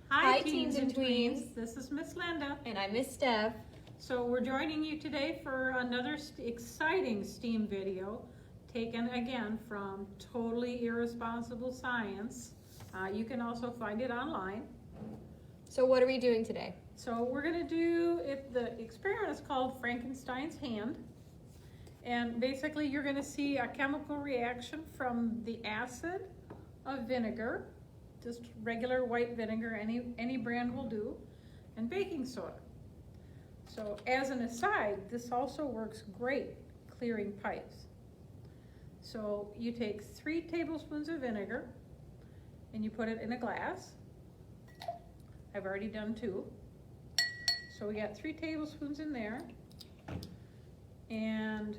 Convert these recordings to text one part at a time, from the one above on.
Hi, Teens and Tweens. This is Miss Linda. And I'm Miss Steph. So we're joining you today for another exciting STEAM video taken again from Totally Irresponsible Science. You can also find it online. So what are we doing today? So we're going to do, the experiment is called Frankenstein's hand. And basically you're going to see a chemical reaction from the acid of vinegar, just regular white vinegar, any brand will do, and baking soda. So as an aside, this also works great clearing pipes. So you take 3 tablespoons of vinegar and you put it in a glass. I've already done 2. So we got 3 tablespoons in there, and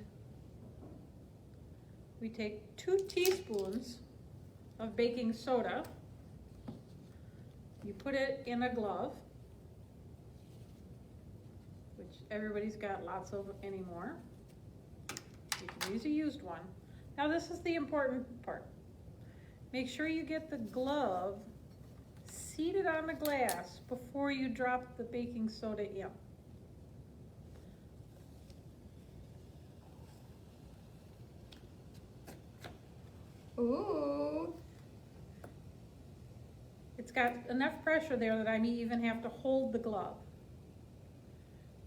we take 2 teaspoons of baking soda. You put it in a glove, which everybody's got lots of anymore. You can use a used one. Now this is the important part. Make sure you get the glove seated on the glass before you drop the baking soda in. Ooh. It's got enough pressure there that I may even have to hold the glove.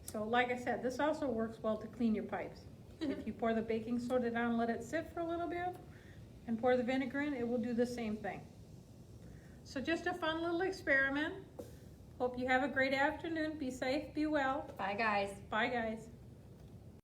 So like I said, this also works well to clean your pipes. If you pour the baking soda down, let it sit for a little bit, and pour the vinegar in, it will do the same thing. So just a fun little experiment. Hope you have a great afternoon. Be safe, be well. Bye, guys. Bye, guys.